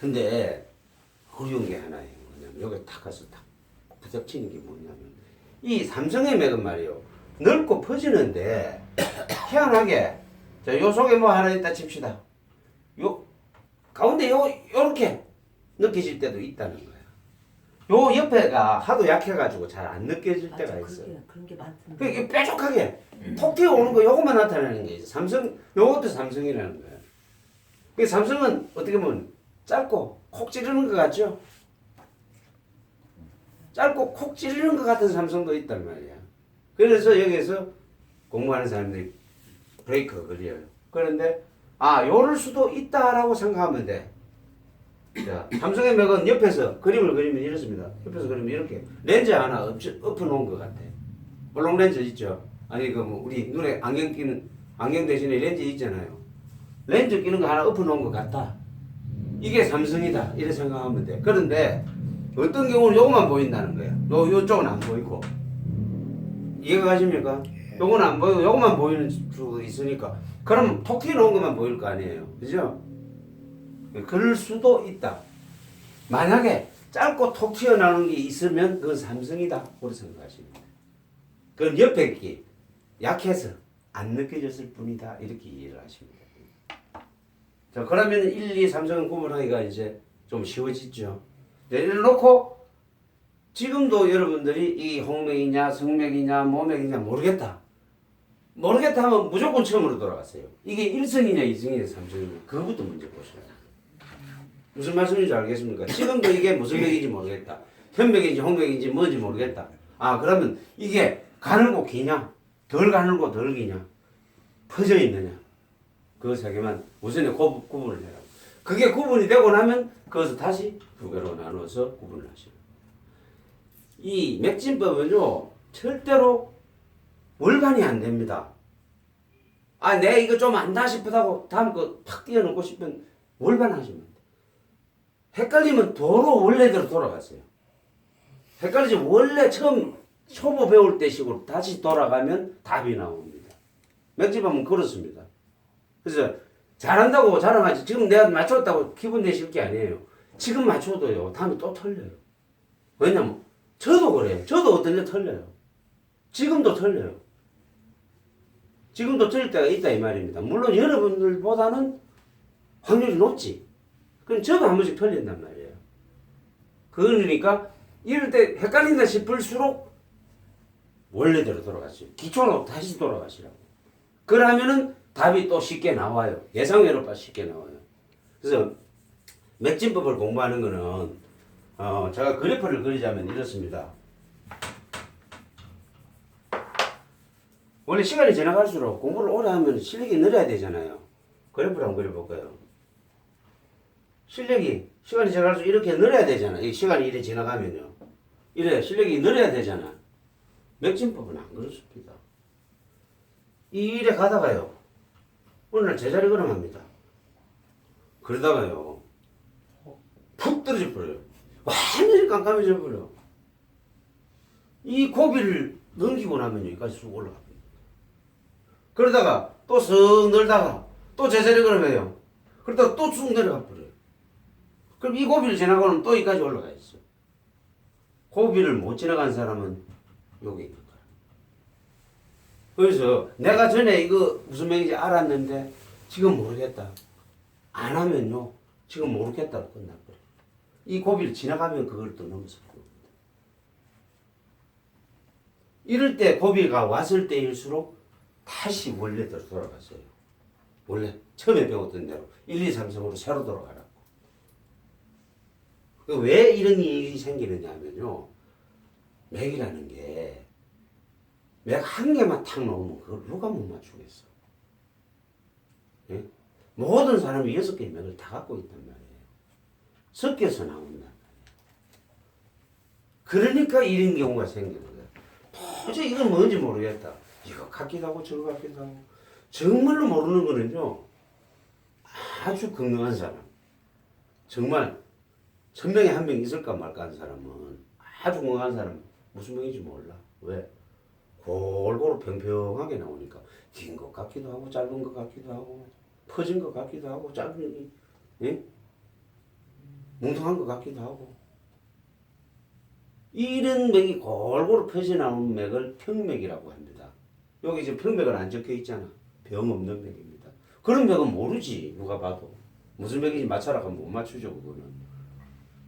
근데 어려운 게 하나예요. 뭐냐면 여기 탁 가서 탁 부닥치는 게 뭐냐면 이 삼성의 맥은 말이에요. 넓고 퍼지는데 희한하게 자, 요 속에 뭐 하나 있다 칩시다. 요 가운데 요렇게 느껴질 때도 있다는 거예요. 요 옆에가 하도 약해가지고 잘 안 느껴질 때가 있어요. 그런 게 많던데. 그게 뾰족하게 톡 튀어 오는 거 요것만 나타나는 게 있어요. 삼성 요것도 삼성이라는 거예요. 그 삼성은 어떻게 보면 짧고 콕 찌르는 것 같죠? 짧고 콕 찌르는 것 같은 삼성도 있단 말이야. 그래서 여기에서 공부하는 사람들이 브레이크가 걸려요. 그런데 요럴 수도 있다라고 생각하면 돼. 자, 삼성의 맥은 옆에서 그림을 그리면 이렇습니다. 옆에서 그리면 이렇게 렌즈 하나 엎어 놓은 것 같아. 볼록 렌즈 있죠? 아니 뭐 우리 눈에 안경 끼는 안경 대신에 렌즈 있잖아요. 렌즈 끼는 거 하나 엎어 놓은 것 같다. 이게 삼성이다. 이렇게 생각하면 돼. 그런데 어떤 경우는 요것만 보인다는 거예요. 요쪽은 안 보이고. 이해가 가십니까? 요건 안 보이고 요것만 보이는 수도 있으니까. 그럼 톡 튀어나온 것만 보일 거 아니에요. 그죠? 그럴 수도 있다. 만약에 짧고 톡 튀어나오는 게 있으면 그건 삼성이다. 그렇게 생각하시면 돼요. 그건 옆에 게 약해서 안 느껴졌을 뿐이다. 이렇게 이해를 하시면 돼요. 자, 그러면 1, 2, 3성은 구분하기가 이제 좀 쉬워지죠. 예를 놓고 지금도 여러분들이 이 홍맥이냐 성맥이냐 모맥이냐 모르겠다. 모르겠다 하면 무조건 처음으로 돌아가세요. 이게 1성이냐 2성이냐 3성이냐 그거부터 먼저 보셔야 돼요. 무슨 말씀인지 알겠습니까? 지금도 이게 무슨 맥인지 모르겠다. 현맥인지 홍맥인지 뭔지 모르겠다. 그러면 이게 가늘고 기냐 덜 가늘고 덜 기냐 퍼져 있느냐 그 세 개만 우선에 구분을 해라. 그게 구분이 되고 나면 그것을 다시 두 개로 나눠서 구분을 하시라. 이 맥진법은요 절대로 월간이 안 됩니다. 내가 이거 좀 안다 싶다고 다음 거 팍 띄워놓고 싶으면 월간 하시면 돼. 헷갈리면 도로 원래대로 돌아가세요. 헷갈리지 원래 처음 초보 배울 때 식으로 다시 돌아가면 답이 나옵니다. 맥진법은 그렇습니다. 그래서 잘한다고 자랑하지 지금 내가 맞췄다고 기분 내실 게 아니에요. 지금 맞춰도요 다음에 또 틀려요. 왜냐면 저도 그래요. 저도 어떤 데 틀려요. 지금도 틀려요. 지금도 틀릴 때가 있다 이 말입니다. 물론 여러분들보다는 확률이 높지. 그럼 저도 한 번씩 틀린단 말이에요. 그러니까 이럴 때 헷갈린다 싶을수록 원래대로 돌아가시죠. 기초로 다시 돌아가시라고. 그러면은 답이 또 쉽게 나와요. 예상외로 쉽게 나와요. 그래서 맥진법을 공부하는 거는 제가 그래프를 그리자면 이렇습니다. 원래 시간이 지나갈수록 공부를 오래 하면 실력이 늘어야 되잖아요. 그래프를 한번 그려볼까요? 시간이 지나갈수록 이렇게 늘어야 되잖아요. 이 시간이 이래 지나가면요. 이래 실력이 늘어야 되잖아. 맥진법은 안 그렇습니다. 이 일에 가다가요. 어느 날 제자리 걸어갑니다. 그러다가요. 푹 떨어져 버려요. 완전히 깜깜해져 버려. 이 고비를 넘기고 나면 여기까지 쑥 올라갑니다. 그러다가 또 쓱 늘다가 또 제자리 걸으면요. 그러다가 또 쑥 내려가 버려요. 그럼 이 고비를 지나가면 또 여기까지 올라가 있어. 고비를 못 지나간 사람은 여기 있는 거야. 그래서 내가 전에 이거 무슨 맥인지 알았는데 지금 모르겠다. 안 하면요. 지금 모르겠다고 끝나버려. 이 고비를 지나가면 그걸 또 넘어서 버립니다. 이럴 때 고비가 왔을 때일수록 다시 원래대로 돌아갔어요. 원래 처음에 배웠던 대로 1, 2, 3성으로 새로 돌아가라고. 왜 이런 일이 생기느냐 하면요. 맥이라는 게 맥 한 개만 탁 놓으면 그걸 누가 못 맞추겠어. 예? 모든 사람이 6개의 맥을 다 갖고 있단 말이에요. 섞여서 나온단 말이에요. 그러니까 이런 경우가 생기는 거예요. 도저히 이건 뭔지 모르겠다. 이거 같기도 하고 저거 같기도 하고. 정말로 모르는 거는요. 아주 건강한 사람. 정말 1000명에 1명 있을까 말까 하는 사람은 아주 건강한 사람 무슨 병인지 몰라. 왜? 골고루 평평하게 나오니까 긴 것 같기도 하고 짧은 것 같기도 하고 퍼진 것 같기도 하고 짧은 예? 뭉퉁한 것 같기도 하고. 이런 맥이 골고루 펴져나오는 맥을 평맥이라고 합니다. 여기 지금 평맥은 안 적혀 있잖아. 병 없는 맥입니다. 그런 맥은 모르지 누가 봐도. 무슨 맥인지 맞춰라 하면 못 맞추죠 그거는.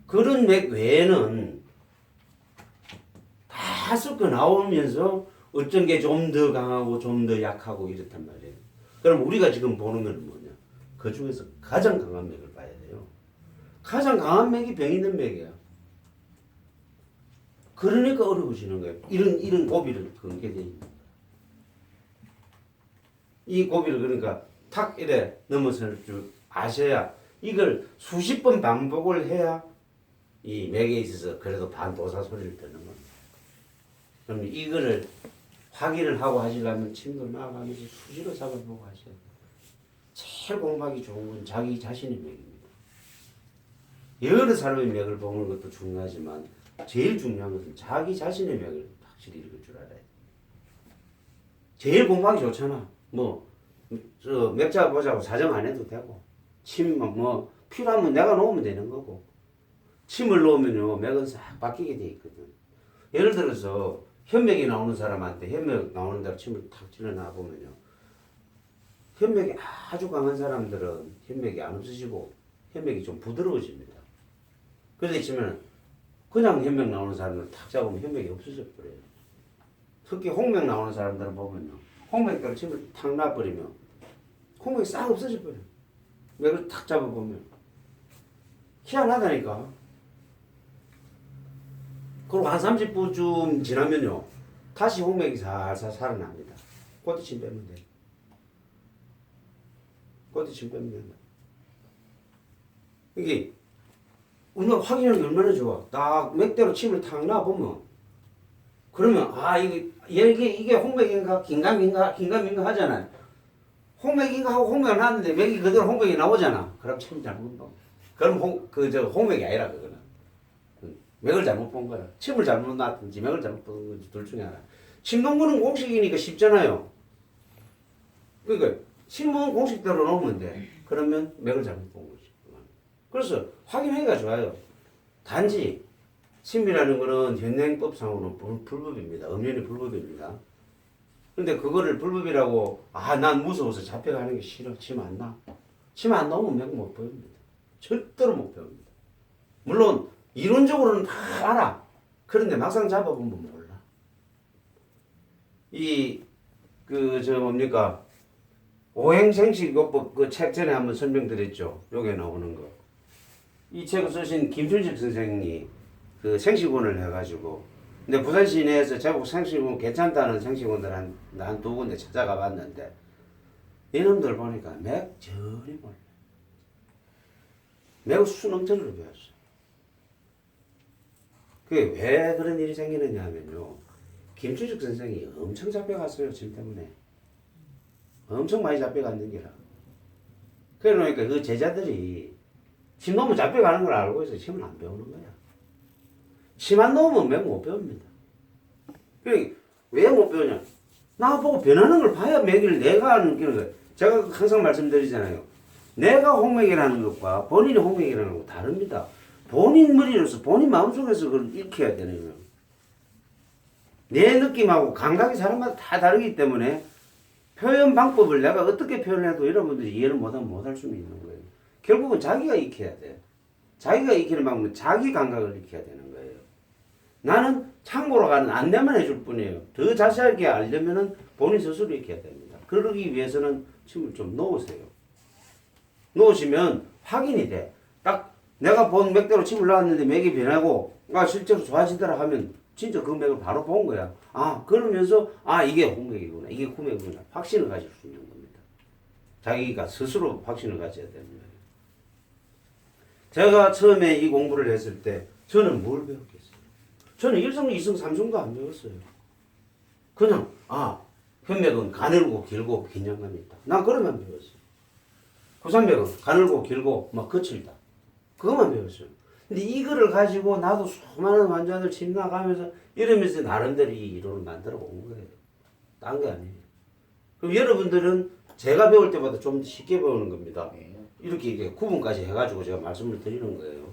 그런 맥 외에는 다 섞어 나오면서 어떤 게 좀 더 강하고 좀 더 약하고 이렇단 말이에요. 그럼 우리가 지금 보는 건 뭐냐? 그 중에서 가장 강한 맥을 봐야 돼요. 가장 강한 맥이 병 있는 맥이야. 그러니까 어려워지는 거예요. 이런 고비를 끊게 돼 있는 거예요. 이 고비를 그러니까 탁 이래 넘어설 줄 아셔야 이걸 수십 번 반복을 해야 이 맥에 있어서 그래도 반도사 소리를 듣는 겁니다. 그럼 이거를 확인을 하고 하시려면 침도 나가면서 수시로 잡아보고 하셔야 돼요. 제일 공부하기 좋은 건 자기 자신의 맥입니다. 여러 사람의 맥을 보는 것도 중요하지만 제일 중요한 것은 자기 자신의 맥을 확실히 읽을 줄 알아야 돼. 제일 공부하기 좋잖아. 저 맥 잡아보자고 사정 안 해도 되고, 침 필요하면 내가 놓으면 되는 거고, 침을 놓으면요 맥은 싹 바뀌게 돼 있거든. 예를 들어서 현맥이 나오는 사람한테 현맥 나오는 대로 침을 탁 찔러놔 보면요, 현맥이 아주 강한 사람들은 현맥이 안 없어지고 현맥이 좀 부드러워집니다. 그런데 치면 그냥 현맥 나오는 사람들 탁 잡으면 현맥이 없어져 버려요. 특히 홍맥 나오는 사람들은 보면요, 홍맥대로 침을 탁 놔버리면 홍맥이 싹 없어져 버려요. 맥을 탁 잡아보면 희한하다니까. 그리고 한 30분쯤 지나면요 다시 홍맥이 살살 살아납니다. 그때 침 빼면 돼요. 그때 침 빼면 된다. 이게 우리가 확인하는 게 얼마나 좋아. 딱 맥대로 침을 탁 놔보면 그러면 이게 홍맥인가 긴가민가 하잖아요. 홍맥인가 하고 홍맥을 놨는데 맥이 그대로 홍맥이 나오잖아. 그럼 침 잘못 본. 그럼 홍맥이 아니라 그거는 맥을 잘못 본 거야. 침을 잘못 놨든지 맥을 잘못 본 건지 둘 중에 하나. 침 놓는 공식이니까 쉽잖아요. 그러니까 침 놓는 공식대로 놓으면 돼. 그러면 맥을 잘못 본 거지. 그래서 확인하기가 좋아요. 단지 침이라는 거는 현행법상으로는 불법입니다. 엄연히 불법입니다. 근데 그거를 불법이라고 난 무서워서 잡혀가는 게 싫어. 침 안 나. 침 안 나오면 맥 못 배웁니다. 절대로 못 배웁니다. 물론 이론적으로는 다 알아. 그런데 막상 잡아보면 몰라. 오행생식요법 그 책 전에 한번 설명드렸죠. 요게 나오는 거. 이 책을 쓰신 김준식 선생님이 그 생식원을 해가지고, 근데 부산 시내에서 제국 생식원 괜찮다는 생식원들 한 두 군데 찾아가 봤는데, 이놈들 보니까 맥 전혀 몰라. 맥을 수능적으로 배웠어. 그게 왜 그런 일이 생기느냐 하면요, 김준식 선생이 엄청 잡혀갔어요. 침 때문에. 엄청 많이 잡혀갔는 게라. 그러니까 그 제자들이 침 놓으면 잡혀가는 걸 알고 있어. 침을 안 배우는 거야. 침 안 놓으면 맥 못 배웁니다. 왜 못 배우냐? 나보고 변하는 걸 봐야 맥을 내가 느끼는 거야. 제가 항상 말씀드리잖아요. 내가 홍맥이라는 것과 본인이 홍맥이라는 거 다릅니다. 본인 머리로서 본인 마음속에서 그걸 익혀야 되는 거예요. 내 느낌하고 감각이 사람마다 다 다르기 때문에 표현 방법을 내가 어떻게 표현해도 여러분들이 이해를 못할 수는 있는 거예요. 결국은 자기가 익혀야 돼. 자기가 익히는 방법은 자기 감각을 익혀야 되는 거예요. 나는 참고로 가는 안내만 해줄 뿐이에요. 더 자세하게 알려면은 본인 스스로 익혀야 됩니다. 그러기 위해서는 침을 좀 놓으세요. 놓으시면 확인이 돼. 딱 내가 본 맥대로 침을 놨는데 맥이 변하고 실제로 좋아지더라 하면 진짜 그 맥을 바로 본 거야. 그러면서 이게 홍맥이구나, 이게 구맥이구나 확신을 가질 수 있는 겁니다. 자기가 스스로 확신을 가져야 되는 거예요. 제가 처음에 이 공부를 했을 때 저는 뭘 배웠겠어요? 저는 1성, 2성, 3성도 안 배웠어요. 그냥 현맥은 가늘고 길고 긴장감이 있다. 난 그것만 배웠어요. 구산맥은 가늘고 길고 막 거칠다. 그것만 배웠어요. 근데 이거를 가지고 나도 수많은 환자들 침 나가면서 이러면서 나름대로 이 이론을 만들어 온 거예요. 딴 게 아니에요. 그럼 여러분들은 제가 배울 때보다 좀 더 쉽게 배우는 겁니다. 이렇게 구분까지 해가지고 제가 말씀을 드리는 거예요.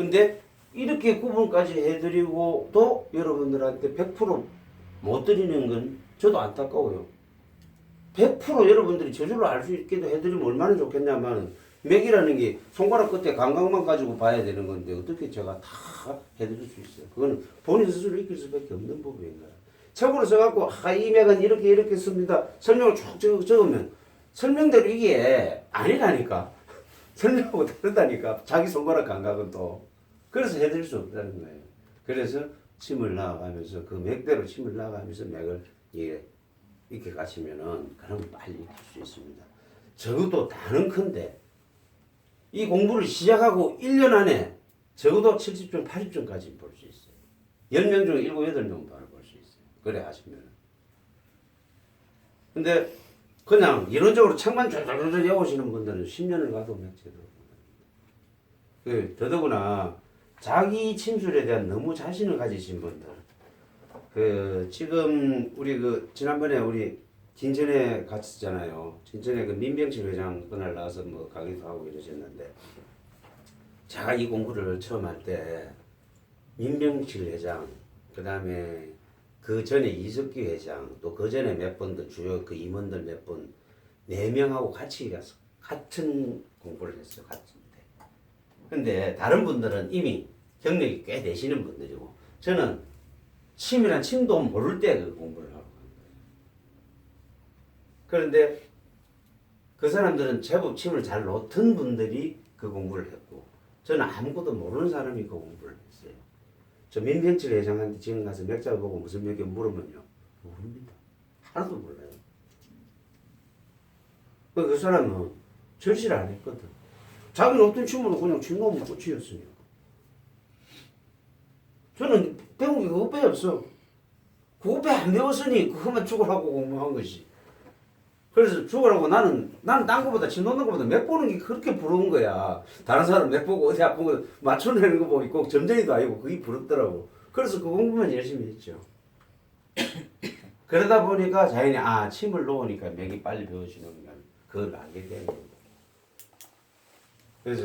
근데 이렇게 구분까지 해드리고 또 여러분들한테 100%못 드리는 건 저도 안타까워요. 100% 여러분들이 저절로 알 수 있게도 해드리면 얼마나 좋겠냐면 맥이라는 게 손가락 끝에 감각만 가지고 봐야 되는 건데 어떻게 제가 다 해드릴 수 있어요. 그건 본인 스스로 익힐 수밖에 없는 부분인 거예요. 책으로 써갖고 이 맥은 이렇게 씁니다. 설명을 쭉 적으면 설명대로 이게 아니라니까. 설명하고 다르다니까. 자기 손가락 감각은 또. 그래서 해드릴 수 없다는 거예요. 그래서 침을 나아가면서 그 맥대로 침을 나아가면서 맥을 이렇게 가시면은 그럼 빨리 익힐 수 있습니다. 적어도 다는 큰데 이 공부를 시작하고 1년 안에 적어도 70점, 80점까지 볼 수 있어요. 10명 중에 7, 8명 바로 볼 수 있어요. 그래 하시면. 근데 그냥 이론적으로 책만 쫙쫙쫙 외우시는 분들은 10년을 가도 맥제도. 더더구나 자기 침술에 대한 너무 자신을 가지신 분들. 지금 우리 지난번에 우리 진천에 갔었잖아요. 진천에 민병철 회장 그날 나와서 뭐 강의도 하고 이러셨는데 제가 이 공부를 처음 할 때 민병철 회장 그 다음에 그 전에 이석기 회장 또 그 전에 몇 번 더 주요 그 임원들 몇 분 4명하고 같이 가서 같은 공부를 했어요. 같은 때. 근데 다른 분들은 이미 경력이 꽤 되시는 분들이고 저는 침이란 침도 모를 때 그 공부를 하고 간 거예요. 그런데 그 사람들은 제법 침을 잘 놓던 분들이 그 공부를 했고 저는 아무것도 모르는 사람이 그 공부를 했어요. 저 민병철 회장한테 지금 가서 맥자 보고 무슨 맥이 물으면요. 모릅니다. 하나도 몰라요. 그 사람은 절실을 안 했거든. 자기는 어떤 침으로 그냥 침 놓으면 끝이었으니까. 저는 배운 게 그것밖에 없어. 그것밖에 안 배웠으니 그것만 죽으라고 공부한 것이. 그래서 죽으라고 나는 딴 거보다 침 놓는 거보다 맥 보는 게 그렇게 부러운 거야. 다른 사람 맥 보고 어디 아픈 거 맞춰내는 거 보고 꼭 점쟁이도 아니고 그게 부럽더라고. 그래서 그 공부만 열심히 했죠. 그러다 보니까 자연히 침을 놓으니까 맥이 빨리 배워지는구나. 그걸 알게 된 거예요. 그래서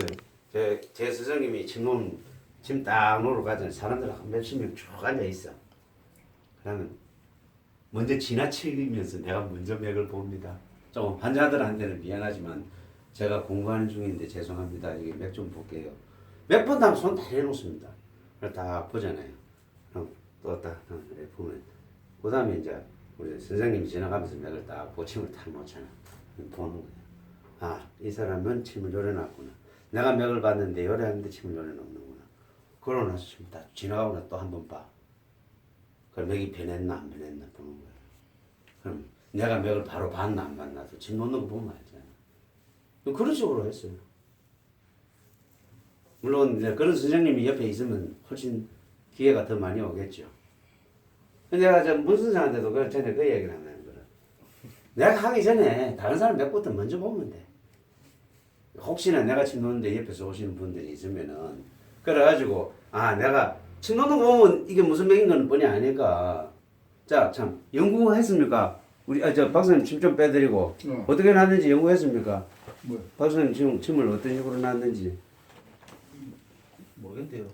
제 스승님이 침 딱 놓으러 가잖아요. 사람들 한 몇십 명 쭉 앉아 있어. 그러면 먼저 지나치면서 내가 먼저 맥을 봅니다. 좀 환자들한테는 미안하지만 제가 공부하는 중인데 죄송합니다. 이게 맥 좀 볼게요. 몇 번 하면 손 다 내놓습니다. 그걸 다 보잖아요. 그럼 또 딱 보면 그 다음에 이제 우리 선생님이 지나가면서 맥을 딱 보침을 딱 놓잖아. 보는 거예요. 이 사람은 침을 요려놨구나. 내가 맥을 봤는데 요래하는데 침을 요려놓는구나. 그러고 나서 침 다 지나가고 나서 또 한 번 봐. 그럼 맥이 변했나 안 변했나 보는 거예요. 그럼 내가 맥을 바로 봤나 안 봤나도 침 놓는 거 보면 알잖아. 그런 식으로 했어요. 물론 이제 그런 선생님이 옆에 있으면 훨씬 기회가 더 많이 오겠죠. 내가 문 선생한테도 그 전에 그 얘기를 하는 거라. 내가 하기 전에 다른 사람 맥부터 먼저 보면 돼. 혹시나 내가 침 놓는데 옆에서 오시는 분들이 있으면은 그래가지고 내가 침 놓는 거 보면 이게 무슨 맥인 건 뻔히 아니까. 자, 참 연구했습니까? 우리 저 박사님 침 좀 빼드리고 어떻게 났는지 연구했습니까? 뭐? 박사님 침을 어떤 식으로 났는지 모르겠대요.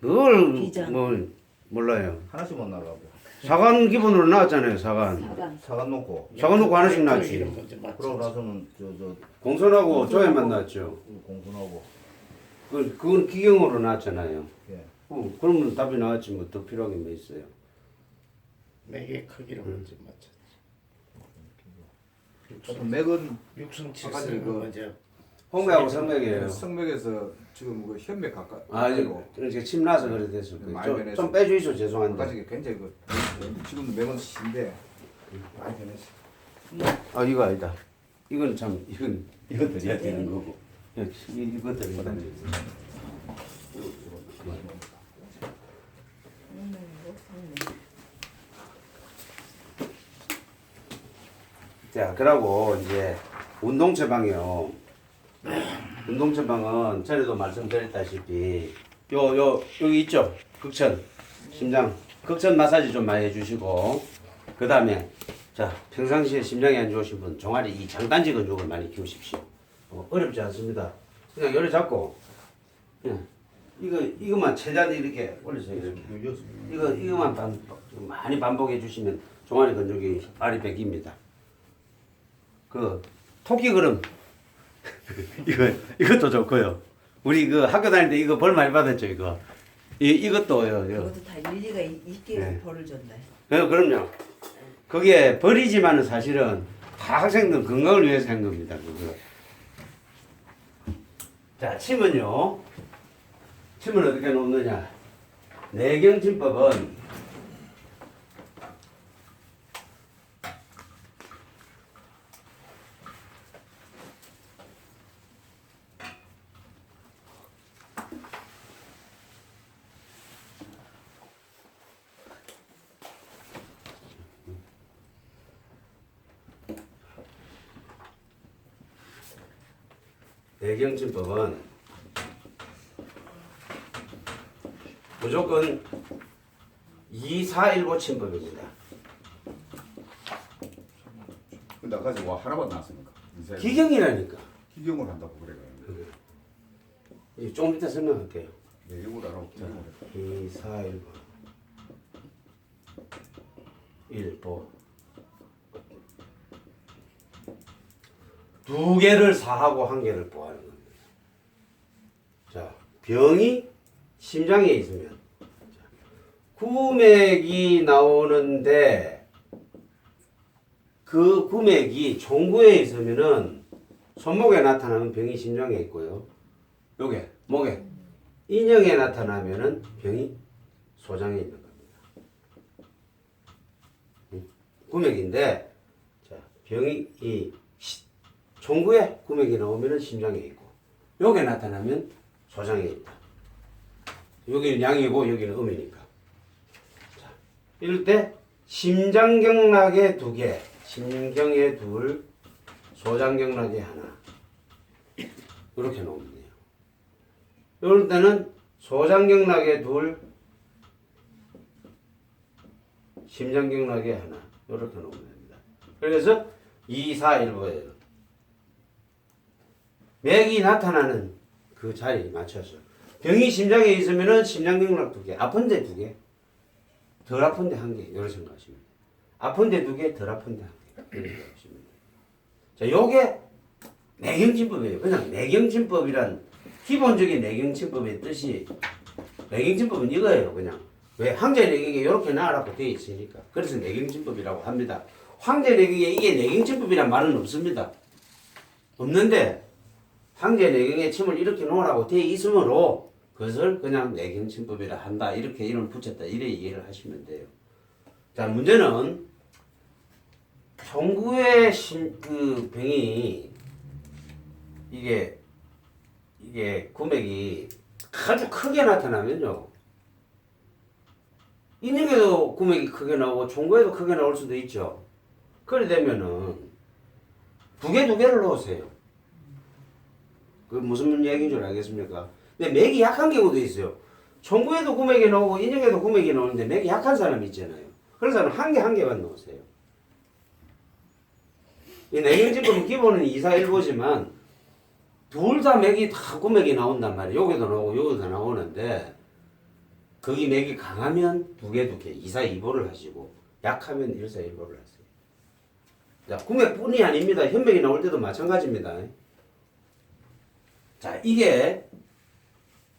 그걸 비장. 뭐 몰라요. 하나씩만 나가고. 사관 기본으로 나왔잖아요. 사관 사과 놓고. 하나씩 나왔지. 그러고 나서는 공손하고 조회만 나왔죠. 공손하고. 그건 기경으로 나왔잖아요. 예. 그러면 답이 나왔지 뭐 더 필요한 게 뭐 있어요. 맥의 크기를 먼저 맞췄지. 어떤 맥은 육성 아까 칠성을 그 먼저. 홍맥하고 성맥이에요. 성맥에서 지금 그 현맥 가까. 이렇게 침 나서 그래 됐을 거예요. 많이 변했어. 좀 빼주이소 죄송한데. 아까 굉장히 지금도 맥은 신데 많이 변했어. 이거 아니다. 이건 참 이거 드려야 되는 거고. 이거 드려야 되는 거고. 자, 그러고 이제 운동 처방이요. 운동 처방은 전에도 말씀드렸다시피 여기 있죠. 극천 심장 극천 마사지 좀 많이 해주시고 그 다음에 자 평상시에 심장이 안 좋으신 분 종아리 이 장단지 근육을 많이 키우십시오. 어렵지 않습니다. 그냥 요리 잡고 그냥 이것만 최대한 이렇게 올려서 이렇게. 이거만 많이 반복해 주시면 종아리 근육이 알이 뺏깁니다. 그 토끼 걸음 이것도 좋고요. 우리 그 학교 다닐 때 이거 벌 많이 받았죠 이거. 이것도요. 그것도 다 일리가 있게 네. 벌을 줬네. 그럼요. 그게 벌이지만은 사실은 다 학생들 건강을 위해서 한 겁니다. 그거. 자, 침은요. 침을 어떻게 놓느냐? 내경침법은 내경침법은 무조건 2415 침법입니다. 근데 아까 뭐 하나만 나왔습니까? 기경이라니까. 기경을 한다고 그래요. 좀 이따 설명할게요. 내용을 알아보고 기경을 했다. 2415 일보 두 개를 사하고 한 개를 보하는 겁니다. 자, 병이 심장에 있으면 구맥이 나오는데 그 구맥이 종구에 있으면은 손목에 나타나면 병이 심장에 있고요. 요게 목에 인형에 나타나면은 병이 소장에 있는 겁니다. 구맥인데 자, 병이 이 종구에 구맥이 나오면은 심장에 있고 요게 나타나면 소장에 있다. 여기는 양이고 여기는 음이니까. 자, 이럴 때 심장경락에 두 개, 심경에 둘, 소장경락에 하나. 이렇게 놓으면 돼요. 이럴 때는 소장경락에 둘, 심장경락에 하나. 이렇게 놓으면 됩니다. 그래서 2, 4, 1보예요. 맥이 나타나는 그 자리에 맞춰서 병이 심장에 있으면은 심장경락 두 개, 아픈데 두 개, 덜 아픈데 한 개, 이렇게 생각하시면 돼요. 아픈데 두 개, 덜 아픈데 한 개, 이렇게 생각하시면 돼요. 자, 요게 내경침법이에요. 그냥 내경침법이란 기본적인 내경침법의 뜻이 내경침법은 이거예요. 그냥 왜 황제내경에 이렇게 나라고 되어 있으니까 그래서 내경침법이라고 합니다. 황제내경에 이게 내경침법이란 말은 없습니다. 없는데 황제내경에 침을 이렇게 놓으라고 되어 있으므로 그것을 그냥 내경침법이라 한다. 이렇게 이름을 붙였다. 이래 이해를 하시면 돼요. 자, 문제는 종구의 그 병이 이게 구맥이 아주 크게 나타나면요. 인형에도 구맥이 크게 나오고 종구에도 크게 나올 수도 있죠. 그래 되면은 두 개를 놓으세요. 그 무슨 얘기인 줄 알겠습니까? 근데 맥이 약한 경우도 있어요. 종구에도 구맥이 나오고 인형에도 구맥이 나오는데 맥이 약한 사람이 있잖아요. 그런 사람은 한 개만 넣으세요. 이 내경침법은 기본은 2, 4, 1보지만 둘 다 맥이 다 구맥이 나온단 말이에요. 여기도 나오고 여기도 나오는데 거기 맥이 강하면 두 개, 2, 4, 2보를 하시고 약하면 1, 4, 1보를 하세요. 자, 구맥뿐이 아닙니다. 현맥이 나올 때도 마찬가지입니다. 자, 이게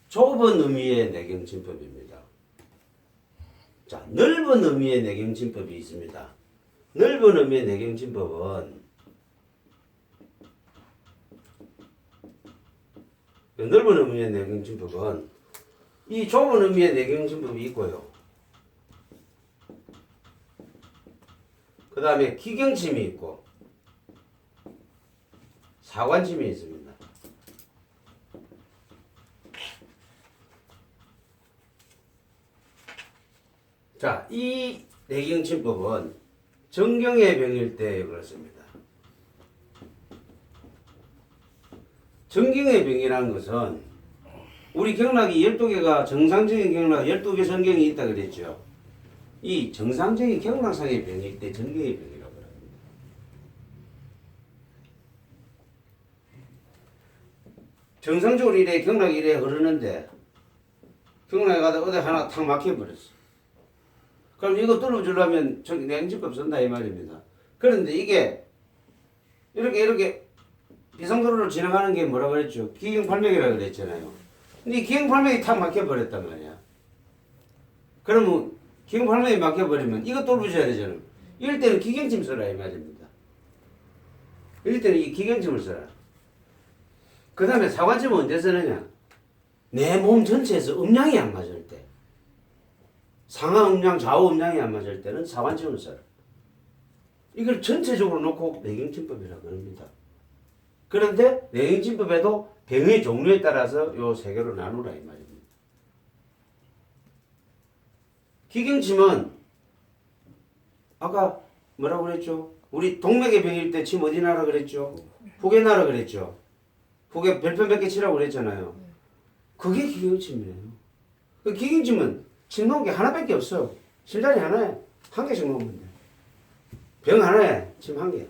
좁은 의미의 내경침법입니다. 자, 넓은 의미의 내경침법이 있습니다. 넓은 의미의 내경침법은 넓은 의미의 내경침법은 이 좁은 의미의 내경침법이 있고요. 그 다음에 기경침이 있고 사관침이 있습니다. 자, 이 내경침법은 정경의 병일 때 그렇습니다. 정경의 병이라는 것은 우리 경락이 12개가 정상적인 경락 12개 성경이 있다 그랬죠. 이 정상적인 경락상의 병일 때 정경의 병이라고 합니다. 정상적으로 이래 경락이 이래 흐르는데 경락에 가다 어디 하나 탁 막혀버렸어. 그럼 이거 뚫어주려면 저기 냉집법 쓴다 이 말입니다. 그런데 이게 이렇게 비상도로를 지나가는 게 뭐라 그랬죠? 기경팔맥이라고 그랬잖아요. 근데 이 기경팔맥이 탁 막혀버렸단 말이야. 그러면 기경팔맥이 막혀버리면 이거 뚫어줘야 되잖아요. 이럴 때는 기경침 써라 이 말입니다. 이럴 때는 이 기경침을 써라. 그 다음에 사관침은 언제 쓰느냐? 내 몸 전체에서 음량이 안 맞을 때, 상하 음량, 좌우 음량이 안 맞을 때는 사관침을 써라. 이걸 전체적으로 놓고 내경침법이라고 합니다. 그런데 내경침법에도 병의 종류에 따라서 요 세 개로 나누라 이 말입니다. 기경침은 아까 뭐라고 그랬죠? 우리 동맥의 병일 때 침 어디 나라 그랬죠? 후계 나라 그랬죠? 후계 별표 몇 개 치라고 그랬잖아요. 그게 기경침이에요. 그 기경침은 침 놓은 게 하나밖에 없어. 실자리 하나에 한 개씩 놓으면 돼. 병 하나에 침 한 개.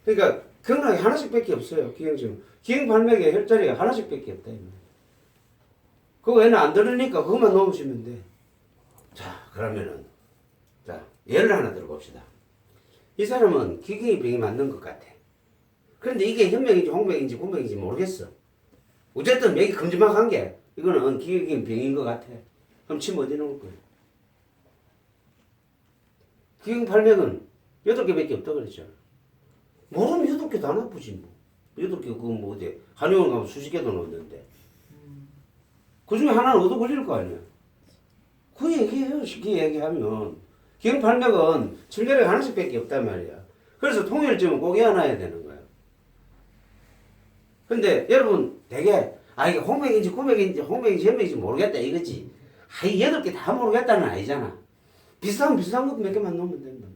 그러니까 경락이 하나씩밖에 없어요. 기경침은. 기경팔맥에 혈자리가 하나씩밖에 없다. 그거 외에는 안 들으니까 그것만 놓으시면 돼. 자, 그러면은 자, 예를 하나 들어봅시다. 이 사람은 기경의 병이 맞는 것 같아. 그런데 이게 혈맥인지 홍맥인지 군맥인지 모르겠어. 어쨌든 맥이 큼지막한 게 이거는 기경의 병인 것 같아. 그럼 침 어디 놓을 거예요? 기경팔맥은 8개밖에 없다 그랬죠. 모르면 8개 다 나쁘지 뭐. 8개 그거 뭐 어디 한의원 가면 수십 개도 넣었는데 그 중에 하나는 얻어 걸릴 거 아니야. 그 얘기해요. 쉽게 얘기하면 기경팔맥은 칠결핵 하나씩밖에 없단 말이야. 그래서 통일점은 꼭 외워놔야 되는 거야. 근데 여러분 되게 이게 홍맥인지 구맥인지 홍맥인지 혈맥인지 모르겠다 이거지. 이 8개 다 모르겠다는 아니잖아. 비슷한 것 몇 개만 넣으면 된다.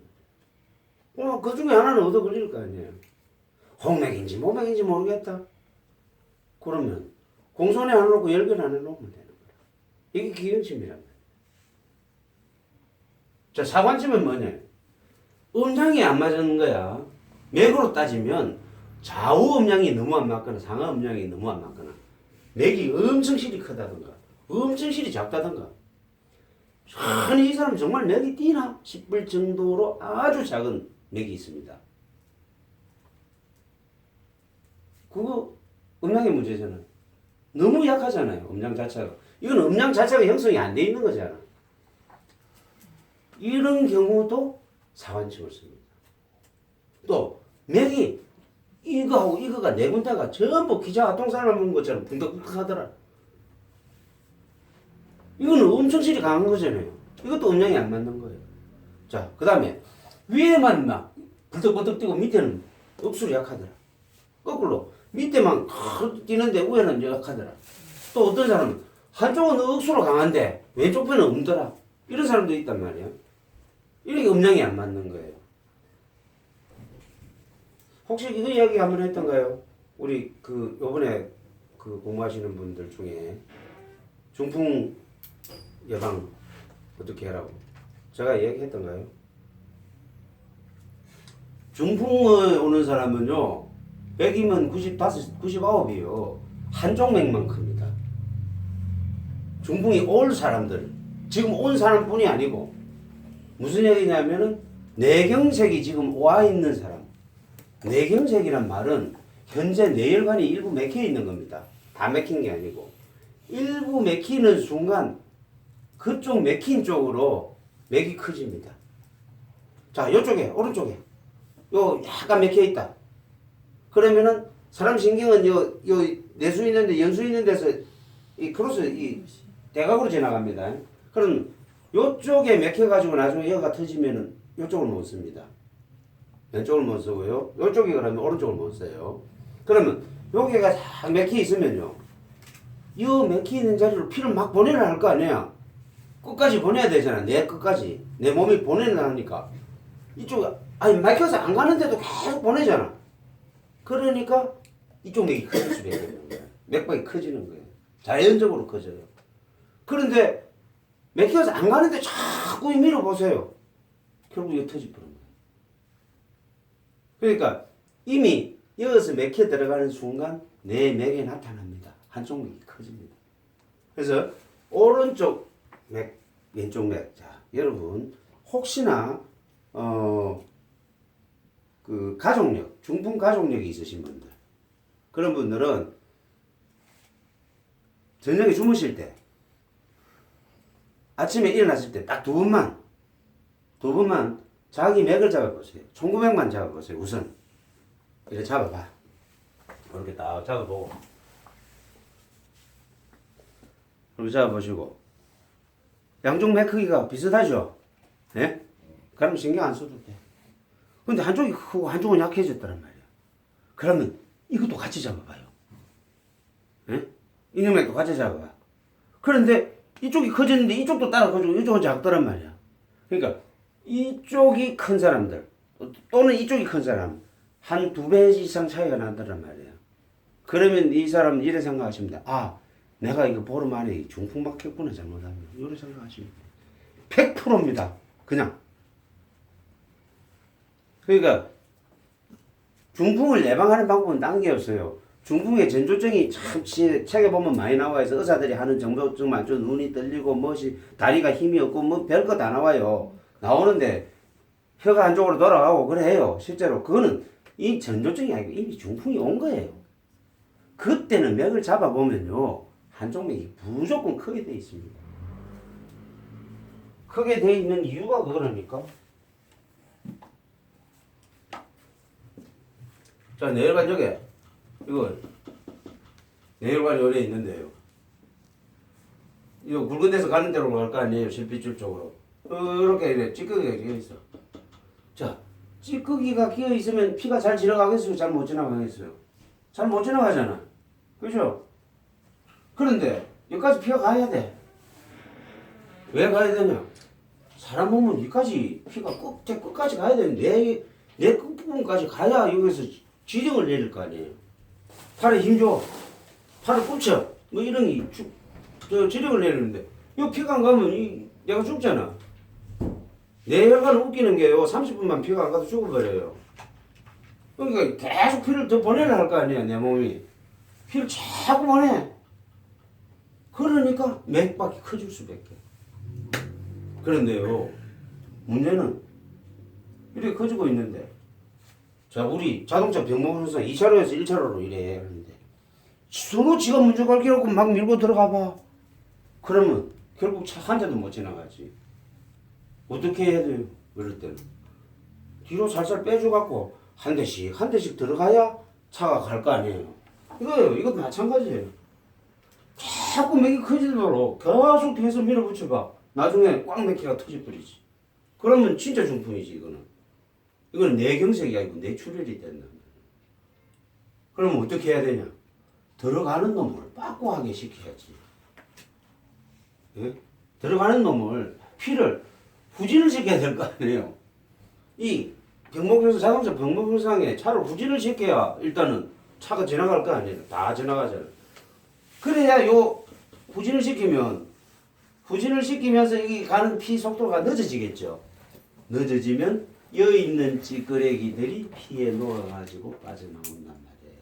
그 중에 하나는 얻어 걸릴 거 아니에요. 홍맥인지 모맥인지 모르겠다. 그러면 공손에 안 놓고 10개를 안 해놓으면 되는 거야. 이게 기경침이란 말이야. 자, 사관침은 뭐냐? 음량이 안 맞는 거야. 맥으로 따지면 좌우 음량이 너무 안 맞거나 상하 음량이 너무 안 맞거나 맥이 엄청 실이 크다든가 엄청 실이 작다든가 아니 이 사람 정말 맥이 뛰나 싶을 정도로 아주 작은 맥이 있습니다. 그거 음량의 문제잖아요. 너무 약하잖아요. 음량 자체가. 이건 음량 자체가 형성이 안 돼 있는 거잖아. 이런 경우도 사관침을 씁니다. 또 맥이 이거하고 이거가 네 군데가 전부 기자가 똥 싸먹는 것처럼 붕덕붕덕 하더라. 이거는 엄청 실이 강한 거잖아요. 이것도 음량이 안 맞는 거예요. 자, 그 다음에 위에만 막 불떡불떡 뛰고 밑에는 억수로 약하더라. 거꾸로 밑에만 뛰는데 위에는 약하더라. 또 어떤 사람은 한쪽은 억수로 강한데 왼쪽 편은 없더라. 이런 사람도 있단 말이야. 이렇게 음량이 안 맞는 거예요. 혹시 이거 이야기 한번 했던가요? 우리 요번에 공부하시는 분들 중에 중풍 예방 어떻게 하라고 제가 이야기했던가요? 중풍에 오는 사람은요 100이면 99이에요. 한쪽 맥만 큽니다. 중풍이 올 사람들 지금 온 사람뿐이 아니고 무슨 얘기냐면은 뇌경색이 지금 와 있는 사람. 뇌경색이란 말은 현재 뇌혈관이 일부 막혀 있는 겁니다. 다 막힌 게 아니고 일부 막히는 순간 그쪽 막힌 쪽으로 맥이 커집니다. 자, 요쪽에 오른쪽에 요 약간 막혀 있다. 그러면은 사람 신경은 요 내수 있는데 연수 있는 데서 이 크로스 이 대각으로 지나갑니다. 그럼 요쪽에 막혀가지고 나중에 여기가 터지면은 요쪽을 못 씁니다. 왼쪽을 못 쓰고요. 요쪽이 그러면 오른쪽을 못 써요. 그러면 여기가 다 막혀 있으면요. 이 막혀 있는 자리로 피를 막 보내려 할 거 아니야. 끝까지 보내야 되잖아. 내 끝까지. 내 몸이 보내려 하니까. 이쪽, 막혀서 안 가는데도 계속 보내잖아. 그러니까 이쪽 맥이 커질 수밖에 없는 거야. 맥박이 커지는 거예요. 자연적으로 커져요. 그런데 막혀서 안 가는데 자꾸 밀어보세요. 결국 이거 터져버린 거예요. 그러니까 이미 여기서 맥혀 들어가는 순간 내 맥에 나타납니다. 한쪽 맥이 커집니다. 그래서 오른쪽 맥, 왼쪽 맥. 자, 여러분 혹시나 그 가족력, 중풍 가족력이 있으신 분들, 그런 분들은 저녁에 주무실 때, 아침에 일어났을 때 딱 두 번만 자기 맥을 잡아보세요. 총구맥만 잡아보세요. 우선 이렇게 잡아봐. 이렇게 딱 잡아보고, 이렇게 잡아보시고, 양쪽 맥 크기가 비슷하죠? 예? 그러면 신경 안 써도 돼. 근데 한쪽이 크고 한쪽은 약해졌단 말이야. 그러면 이것도 같이 잡아봐요. 예? 인중맥도 같이 잡아봐. 그런데 이쪽이 커졌는데 이쪽도 따라 커지고 이쪽은 작더란 말이야. 그러니까 이쪽이 큰 사람들 또는 이쪽이 큰 사람 한 2배 이상 차이가 난다란 말이야. 그러면 이 사람은 이래 생각하시면 돼. 아, 내가 이거 보름 안에 중풍 받겠구나 잘못하면. 이래 생각하시면 돼. 100%입니다. 그냥. 그러니까 중풍을 예방하는 방법은 딴 게 없어요. 중풍의 전조증이 참 책에 보면 많이 나와 있어. 의사들이 하는 전조증만 좀 눈이 떨리고 멋이 다리가 힘이 없고 뭐 별거 다 나와요. 나오는데 혀가 한쪽으로 돌아가고 그래요. 실제로 그거는 이 전조증이 아니고 이미 중풍이 온 거예요. 그때는 맥을 잡아보면요, 한쪽 맥이 무조건 크게 돼 있습니다. 크게 돼 있는 이유가 그거라니까. 자, 내혈관 저게 이거 내혈관이 어디에 있는데요. 이거 굵은 데서 가는 데로 갈 거 아니에요. 실핏줄 쪽으로. 이렇게 찌꺼기가 끼어 있어. 자, 찌꺼기가 끼어 있으면 피가 잘 지나가겠어요? 잘 못 지나가겠어요? 잘 못 지나가잖아. 그죠? 그런데 여기까지 피가 가야 돼. 왜 가야 되냐? 사람 몸은 여기까지 피가 끝까지 가야 되는데 내 끝부분까지 가야 여기서 지령을 내릴 거 아니에요. 팔에 힘 줘. 팔을 꽂혀. 뭐 이런 지령을 내리는데 이 피가 안 가면 내가 죽잖아. 뇌혈관은 웃기는 게요. 30분만 피가 안 가도 죽어버려요. 그러니까 계속 피를 더 보내려 할 거 아니야. 내 몸이. 피를 자꾸 보내. 그러니까 맥박이 커질 수밖에. 그런데요, 문제는 이렇게 커지고 있는데, 자, 우리 자동차 병목선상 2차로에서 1차로로 이래 하는데 서로 지가 먼저 갈 게 없고 막 밀고 들어가 봐. 그러면 결국 차 한 대도 못 지나가지. 어떻게 해야 돼요? 그럴 때는 뒤로 살살 빼줘갖고 한 대씩 들어가야 차가 갈 거 아니에요. 이거요. 이것도 마찬가지예요. 자꾸 맥이 커지도록 계속 뒤에서 밀어붙여봐. 나중에 꽉 맥히가 터져버리지. 그러면 진짜 중풍이지. 이거는 뇌경색이 아니고 뇌출혈이 된다. 그러면 어떻게 해야 되냐? 들어가는 놈을 빠꾸하게 시켜야지. 예? 들어가는 놈을 피를 후진을 시켜야 될 거 아니에요. 이 자동차 병목현상에 차를 후진을 시켜야 일단은 차가 지나갈 거 아니에요. 다 지나가잖아요. 그래야 후진을 시키면서 이 가는 피 속도가 늦어지겠죠. 늦어지면 여기 있는 찌끄레기들이 피에 녹아가지고 빠져나온단 말이에요.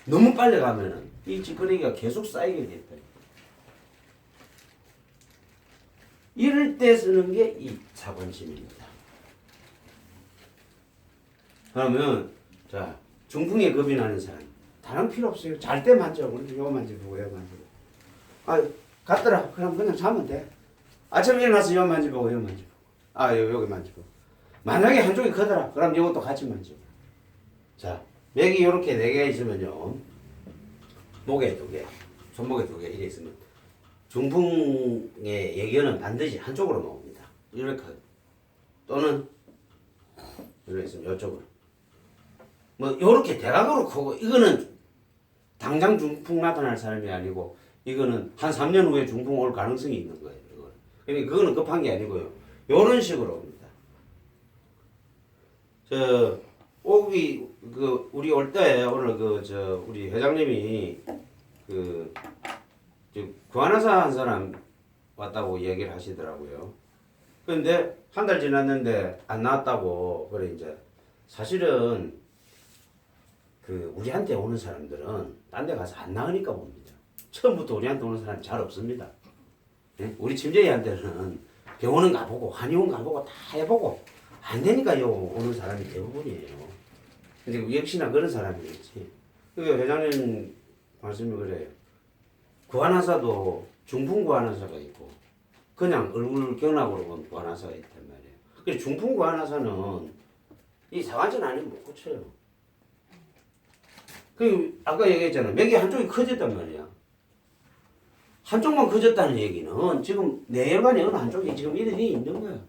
너무 빨리 가면은 이 찌끄레기가 계속 쌓이게 됐다. 이럴 때 쓰는 게 이 사관심입니다. 그러면 자, 중풍에 겁이 나는 사람 다른 필요 없어요. 잘 때 만져. 요거 만져보고 요거 만져보고. 아, 갔더라. 그럼 그냥 자면 돼. 아침에 일어나서 요거 만져보고 요거 만져보고. 여기 만져보고. 만약에 한쪽이 크더라. 그럼 이것도 같이 만져보고. 자, 맥이 요렇게 4개가 있으면요, 목에 2개, 손목에 2개 이래 있으면 중풍의 예견은 반드시 한쪽으로 나옵니다. 이렇게. 또는 이렇게 있으면 이쪽으로. 뭐 요렇게 대각으로 크고, 이거는 당장 중풍 나타날 사람이 아니고 이거는 한 3년 후에 중풍 올 가능성이 있는 거예요. 그러니까 그거는 급한 게 아니고요. 요런 식으로 옵니다. 우리 올 때 오늘 우리 회장님이 구안화사 한 사람 왔다고 얘기를 하시더라고요. 그런데 한 달 지났는데 안 나왔다고. 그래 이제 사실은 우리한테 오는 사람들은 딴 데 가서 안 나으니까 옵니다. 처음부터 우리한테 오는 사람이 잘 없습니다. 예? 우리 침재이한테는 병원은 가보고 한의원 가보고 다 해보고 안 되니까요 오는 사람이 대부분이에요. 근데 역시나 그런 사람이겠지. 그러니까 회장님 말씀이 그래요. 구안하사도 중풍 구안하사가 있고 그냥 얼굴 경락으로 본 구안하사가 있단 말이에요. 그래 중풍 구안하사는 이 사관절 아니면 못 고쳐요. 그 아까 얘기했잖아. 맥이 한쪽이 커졌단 말이야. 한쪽만 커졌다는 얘기는 지금 뇌혈관이 어느 한쪽에 지금 이런이 있는 거야.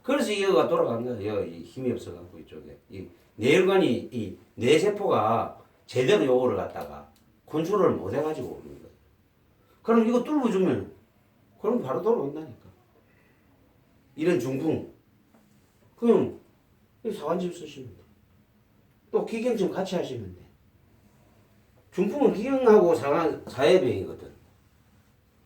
그래서 이거가 돌아간 거야. 여기 힘이 없어갖고 이쪽에 이 뇌혈관이 이 뇌세포가 제대로 요거를 갖다가 컨트롤을 못 해가지고 오는 거야. 그럼 이거 뚫어주면 그럼 바로 돌아온다니까. 이런 중풍. 그럼 사관집 쓰시면 돼. 또 기경증 같이 하시면 돼. 중풍은 기경하고 사해병이거든.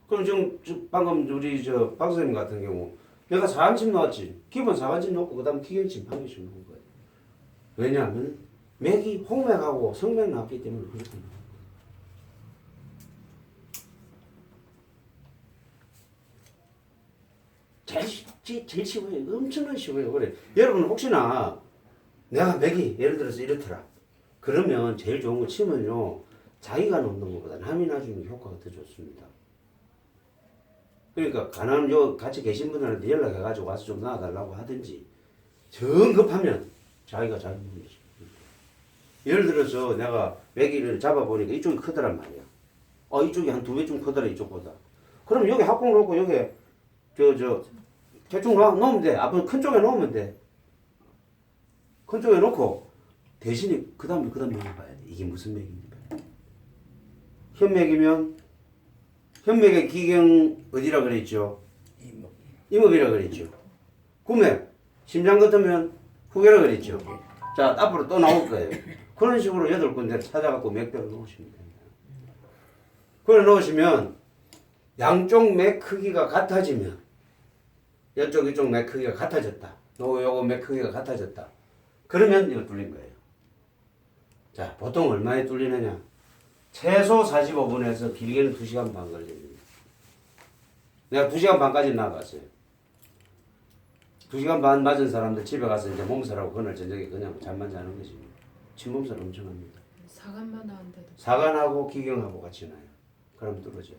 그럼 지금 방금 우리 저 박사님 같은 경우 내가 사관침 넣었지. 기본 사관침 넣고 그다음 기경침 한 개씩 넣은 거예요. 왜냐하면 맥이 홍맥하고 성맥 나왔기 때문에 그렇게 나온 거예요. 제일 쉬워요. 엄청나게 쉬워요. 그래. 여러분 혹시나 내가 맥이 예를 들어서 이렇더라. 그러면 제일 좋은 거 치면요. 자기가 놓는 것보다 남이 놔주는 게 효과가 더 좋습니다. 그러니까 가난 요 같이 계신 분들한테 연락해가지고 와서 좀 놔달라고 하든지 정급하면 자기가 잘 놓는 거지. 예를 들어서 내가 맥이를 잡아보니까 이쪽이 크더란 말이야. 이쪽이 한 2배쯤 크더라 이쪽보다. 그럼 여기 합공 놓고 여기 대충 놓으면 돼. 앞에 큰 쪽에 놓으면 돼. 큰 쪽에 놓고 대신에 그 다음에 먹어봐야 돼. 이게 무슨 맥인지 봐야 돼. 현맥이면 현맥의 기경 어디라 그랬죠? 이목이라 그랬죠. 구맥 심장 같으면 후계라 그랬죠. 자 앞으로 또 나올 거예요. 그런 식으로 8군데를 찾아갖고 맥대로 놓으시면 됩니다. 그걸 놓으시면 양쪽 맥 크기가 같아지면 이쪽 맥 크기가 같아졌다. 요거 맥 크기가 같아졌다. 그러면 이거 뚫린 거예요. 자, 보통 얼마에 뚫리느냐? 최소 45분에서 길게는 2시간 반 걸립니다. 내가 2시간 반까지 나갔어요. 2시간 반 맞은 사람들 집에 가서 이제 몸살하고 그날 저녁에 그냥 잠만 자는 거지. 침몸살 엄청 합니다. 사간만 나온데도. 사간하고 기경하고 같이 나요. 그럼 뚫어져요.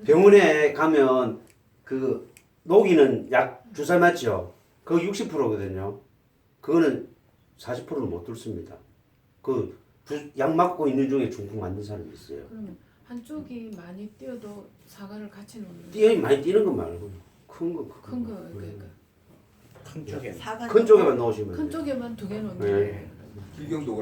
병원에 가면 그 녹이는 약 주사 맞죠? 그거 60%거든요. 그거는 40%는 못 뚫습니다. 그 약 맞고 있는 중에 중풍 맞는 사람이 있어요. 그러면 한쪽이 많이 뛰어도 사간을 같이 놓는. 많이 뛰는 거 말고 큰 거. 그러니까 큰 쪽에 사과 큰 쪽에만 넣으시면 큰 돼요. 쪽에만 2개 놓는. 네. 기경도